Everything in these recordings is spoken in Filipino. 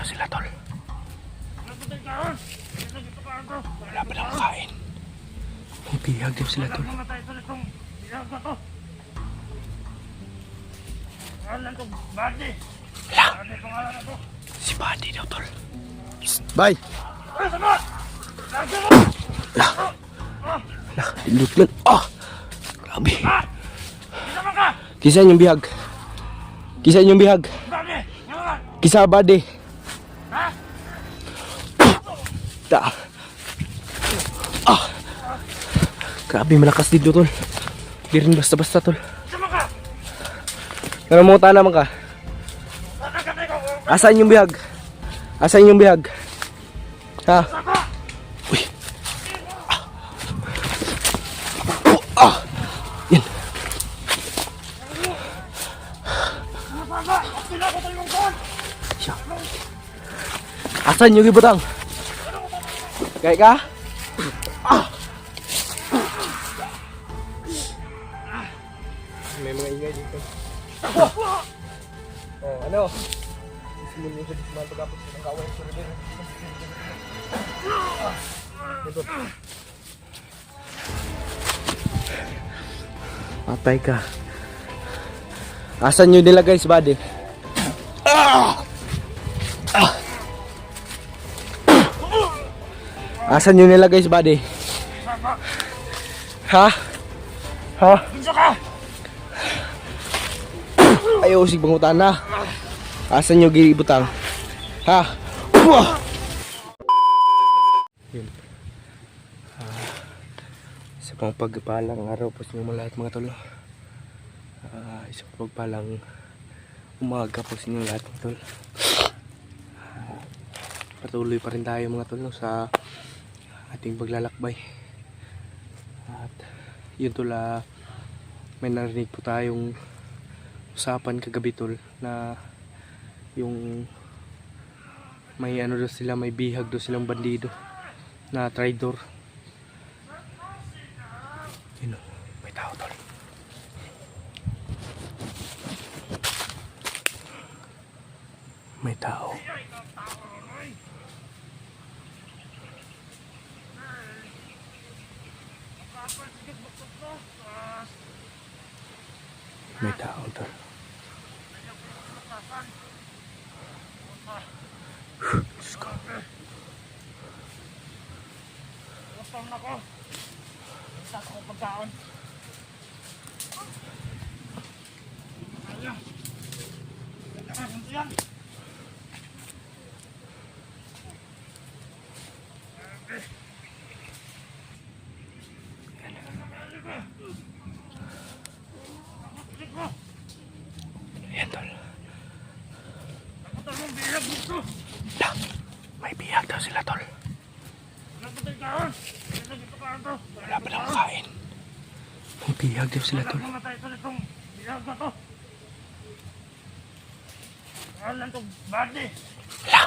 daw sila, tol. Wala pa lang kain. May bihag daw sila, tol. Wala. Si Buddy daw, tol. Bye. Ilot yan. Ah! Grabe. Kisain yung bihag. Kisain yung bihag. Kisa Buddy. Da. Ah! Grabe, malakas dito, tol. Di rin basta-basta, tol. Naramuta naman ka. Asan yung bihag? Asan yung bihag? Ha? Uy. Ah. Yan. Siya. Asan yung ibutang? Kaya ka? Ah. May mga ingay dito. Oh, ano? Simulo sa dismal pagkapos ng kaway sa rin. Ito. Patay ka. Asan nyo nila guys, Buddy? Asan nyo nila guys, Buddy? Ha? Ha? Ayaw si bangutan na. Asan nyo gilibutang? Ha? Yun. Isa pang pagpalang araw po sa inyo lahat mga tol. Isa pang pagpalang umaga po sa inyo lahat mga tol. Patuloy pa rin tayo mga tol sa ating paglalakbay. At yun tol, may narinig po tayong usapan kagabi tol na yung may ano daw sila, may bihag daw silang bandido na traidor. Yun o, may tao tol. May tao. May tao tol. Diyos ko. Gutom na ko. Isa ko pagkaon. Ayan. Ayan. Ayan tol. Lah, may bihag daw sila tol. Wala pa lang kain. May bihag daw sila tol. Lah,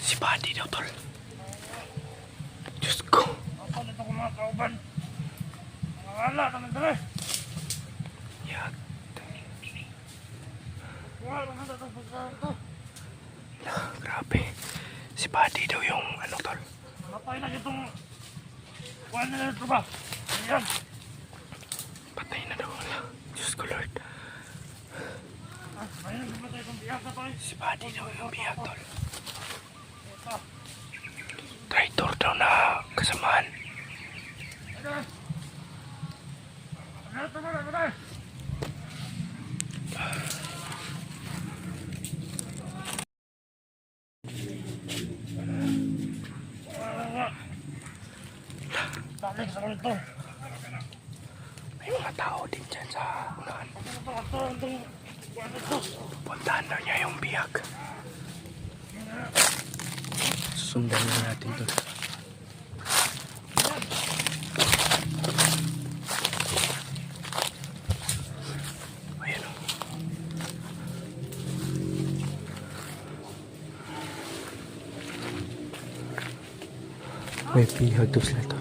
si Buddy daw tol. Diyos ko. Yag. Lah, grabe. Si Buddy daw yung ano tol. Patay na itong kuhan na ito ba? Ayan. Patay na daw. Diyos ko Lord. Ayan, patay itong biyag na to eh. Si Buddy daw yung bihag tol. Traitor daw na kasamahan. Ayan. Ayan, ito ba? Ayan. Balik sa kanito. May mga tao din dyan sa unahan. Puntahan daw niya yung bihag. Sundan na natin to. Ayan o. May bihag daw sila to.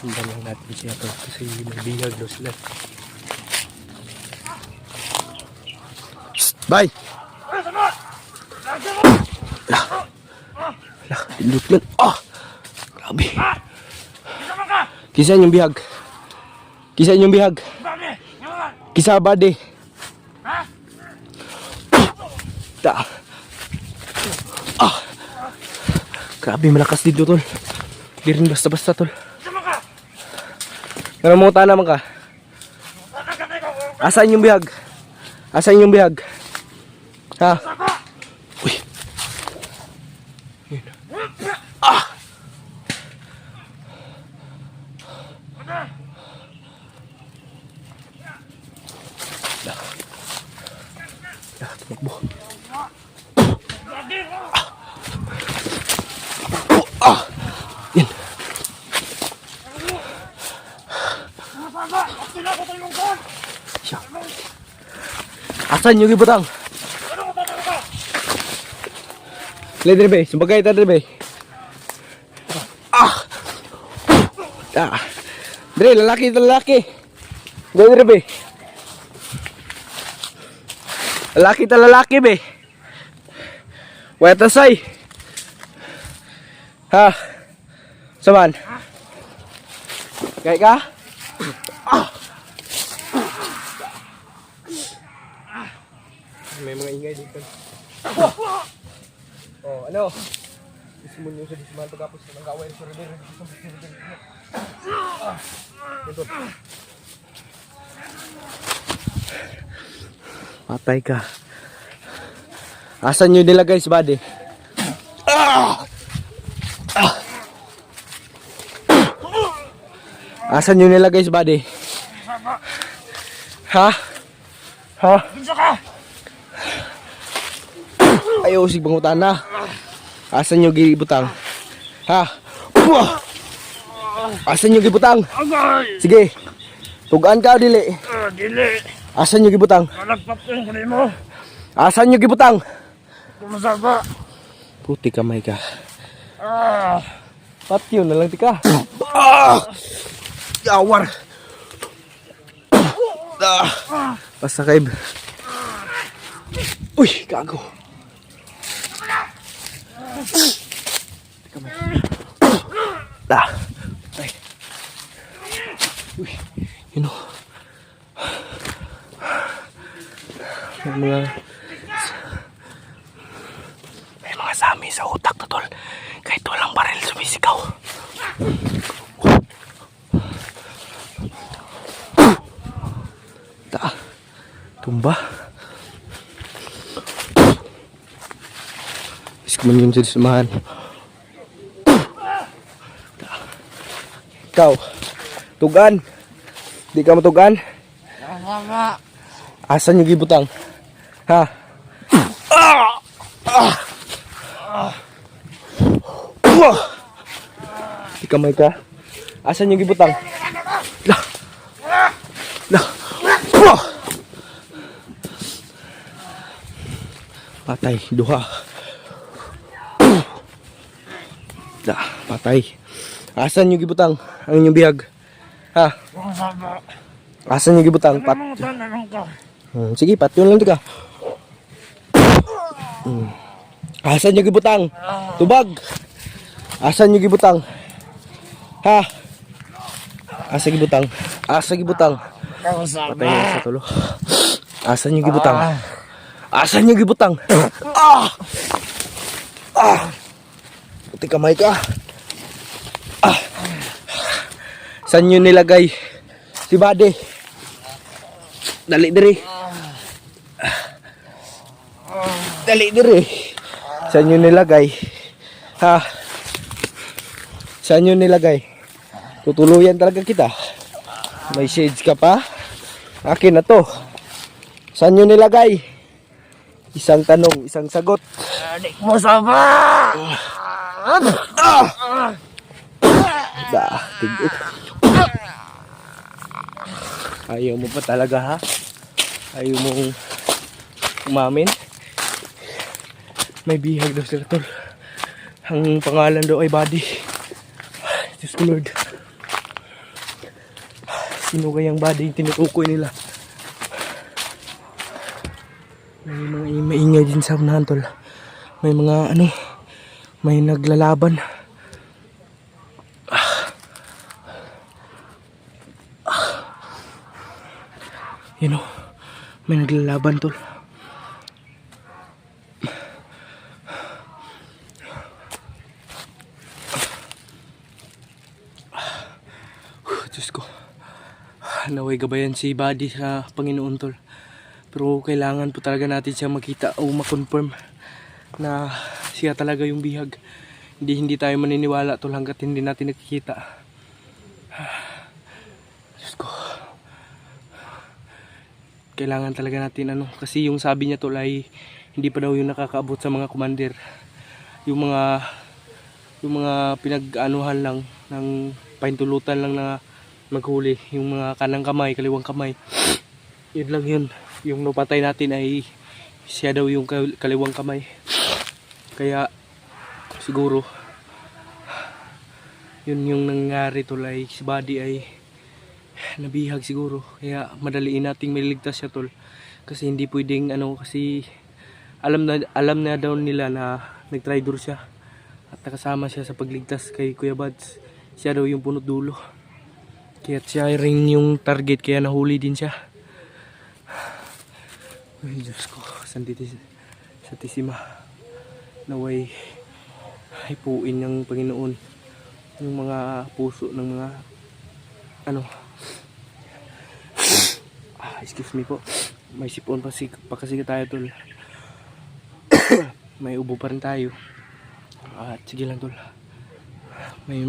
Sundan lang natin siya tol kasi may bihag daw sila. Psst, bye! Lah, pindot yan. Ah! Grabe. Kisa yung bihag. Kisa yung bihag. Kisa bade. Ta. Ah! Grabe, malakas dito tol. Di rin basta-basta tol. Naramuta naman ka. Asan yung bihag? Asan yung bihag? Ha? Uy. Yun. Ah! Tumakbo. Ah! Yan. Siya. Asan yung ibutang? Lihat be, sebagai tadi be. Ah, ah, Dre, lalaki. Dre be. Lalaki be. Wait say. Ha, saman. Kayak kah? Ah. May mga ingay dito. Oh, ano? Gusto mo nyo sa disman pagkapos ng kaway sa river. Ito. Patay ka. Asan nyo nilagay si body? Asan nyo nilagay si body? Ha? Ha? Ayaw usig bangutan na. Asan nyo gibutang? Ha? Asan nyo gibutang? Sige. Tugaan ka dili. Dili. Asan nyo gibutang? Nagpap yung kunin mo. Asan nyo gibutang? Kumasaba. Puti kamay ka. Ah. Patyo na lang tika. Ah! Yawar. Ah! Pasakay. Uy, gago. Dah. Ay. Uy, you know. May mga sami sa utak na tol. Kahit walang baril sumisigaw. Dah. Tumba. Kemudian jadi semahan. Kau tugan, di kamu tugan. Asan yung gibutang? Ha? Di kamay ka. Asan yung gibutang? Lah. Lah. Patay, duha. Dah, patay. Asan yung gibutang? Ang inyong bihag? Ha? Asan yung gibutang? Sige, patyon lang ka. Asan yung gibutang? Tubag. Asan yung gibutang? Ha? Asa gibutang? Asa gibutang? Patay na sa tulo. Asan yung gibutang? Asan yung gibutang? Ah! Ah! Puti kamay ka. Ah. Saan nyo nilagay si bade? Dali diri. Dali diri. Saan nyo nilagay? Ha? Saan nyo nilagay? Tutuluyan talaga kita. May shades ka pa? Akin na to. Saan nyo nilagay? Isang tanong, isang sagot. Adik mo sama. Dah, tigit. Ayaw mo pa talaga ha? Ayaw mong umamin? May bihag daw sila tol. Ang pangalan daw ay Buddy. Diyos ko Lord. Sino kayang body yung tinutukoy nila? May mga maingay din sa unahan tol. May mga ano, may naglalaban. Yun o, may naglalaban tol. Diyos ko, naway gabayan si Buddy sa Panginoon tol. Pero kailangan po talaga natin siya makita o makonfirm na siya talaga yung bihag. Hindi tayo maniniwala tol hanggat hindi natin nakikita. Diyos ko, kailangan talaga natin ano, kasi yung sabi niya tol ay hindi pa daw yung nakakaabot sa mga commander. Yung mga pinag-anuhan lang ng paintulutan lang na maghuli, yung mga kanang kamay, kaliwang kamay, yun lang yun. Yung napatay natin ay siya daw yung kaliwang kamay. Kaya siguro yun yung nangyari tol, ay si Buddy ay nabihag siguro. Kaya madaliin nating maliligtas siya tol, kasi hindi pwedeng ano, kasi alam na daw nila na nagtraidor siya at nakasama siya sa pagligtas kay Kuya Buds. Siya daw yung punot dulo. Kaya siya rin yung target, kaya nahuli din siya. Ay Diyos ko, Santisima, naway hipuin ng Panginoon yung mga puso ng mga ano. Excuse me po, may sipon pa kasi tayo tol. May ubo pa rin tayo. At sige lang tol, may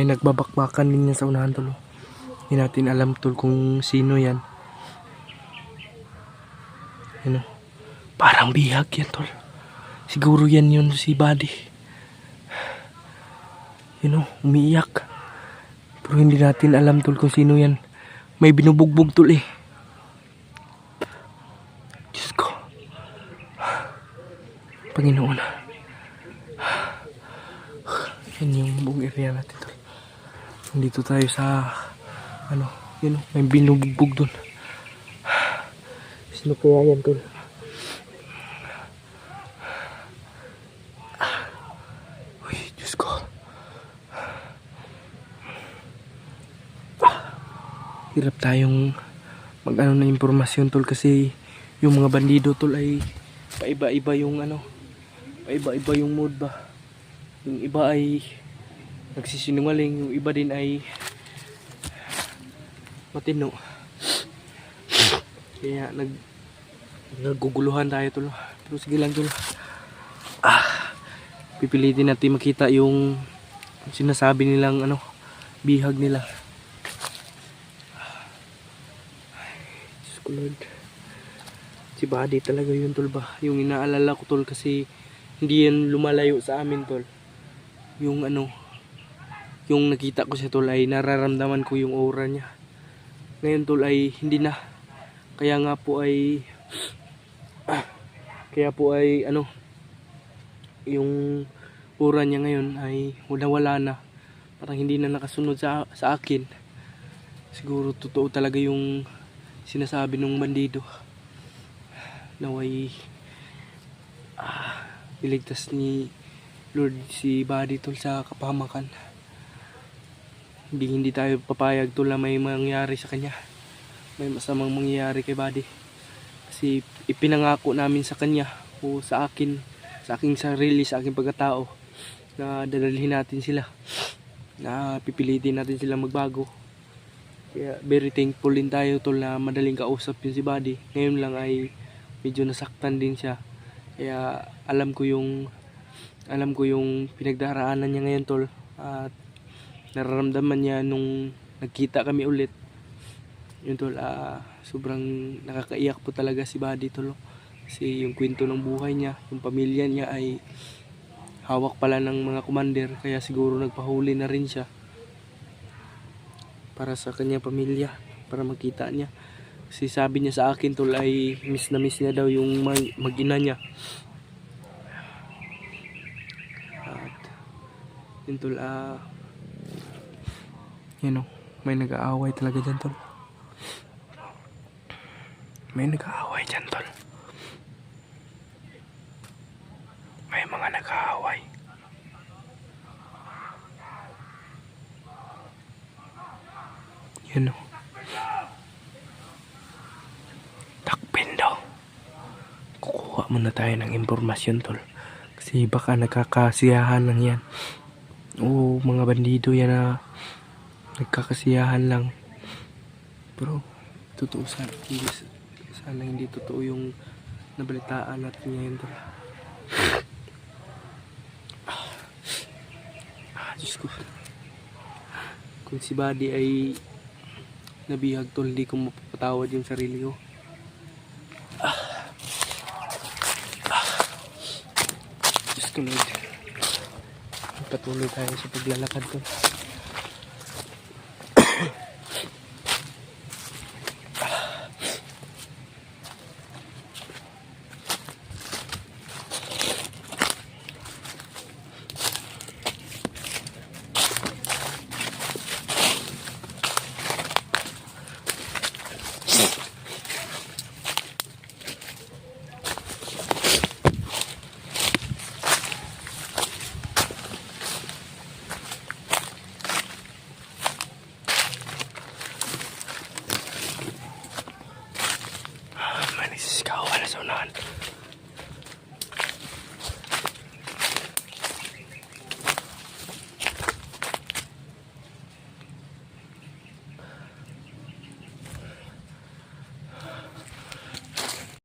nagbabakbakan din sa unahan tol. Hindi natin alam tol kung sino yan. Ano? Parang bihag yan tol. Siguro yan yun si Buddy. Umiiyak. Pero hindi natin alam tol kung sino yan. May binubugbog tol eh. Diyos ko, Panginoon. Yan yung buong area natin tol. Nandito tayo sa ano, may binubugbog dun. Sino kaya yan tol? Uy, Diyos ko. Hirap tayong mag-ano na impormasyon tol, kasi yung mga bandido tol ay paiba-iba yung ano, paiba-iba yung mood ba. Yung iba ay nagsisinungaling, yung iba din ay matino. Kaya naguguluhan tayo tol. Pero sige lang tol. Pipilitin natin makita yung sinasabi nilang ano, bihag nila. Diyos ko Lord. Si Buddy talaga yun tol ba. Yung inaalala ko tol, kasi hindi yan lumalayo sa amin tol. Yung ano, yung nakita ko siya tol ay nararamdaman ko yung aura niya. Ngayon tol ay hindi na. Kaya po ay ano, yung aura niya ngayon ay wala na. Parang hindi na nakasunod sa akin. Siguro totoo talaga yung sinasabi ng bandido. Naway iligtas ni Lord si Buddy tol sa kapahamakan. Hindi tayo papayag tol na may mangyari sa kanya. May masamang mangyayari kay Buddy. Kasi ipinangako namin sa kanya o sa akin, sa aking sarili, sa aking pagkatao, na dadalhin natin sila, na pipilitin natin sila magbago. Kaya very thankful din tayo tol na madaling kausap yun si Buddy. Ngayon lang ay medyo nasaktan din siya. Kaya alam ko yung pinagdaraanan niya ngayon tol. At nararamdaman niya nung nagkita kami ulit. Yun tol, sobrang nakakaiyak po talaga si Buddy tol. Kasi yung kwento ng buhay niya, yung pamilya niya ay hawak pala ng mga commander. Kaya siguro nagpahuli na rin siya para sa kanyang pamilya, para makita niya. Kasi sabi niya sa akin tol ay miss na miss niya daw yung mag-ina niya. At yun tol, may nag-aaway talaga dyan tol. May nag-aaway dyan, tol. May mga nag-aaway. Yan o. Takpin daw. Kukuha muna tayo ng impormasyon, tol. Kasi baka nagkakasiyahan lang yan. Oo, mga bandido yan na nagkakasiyahan lang. Pero, totoo sana hindi totoo yung nabalitaan natin ngayon, tol. Diyos ko. Kung si Buddy ay nabihag, tol, hindi ko mapapatawad yung sarili ko. Diyos ko, Lord. Patuloy tayo sa paglalakad, tol.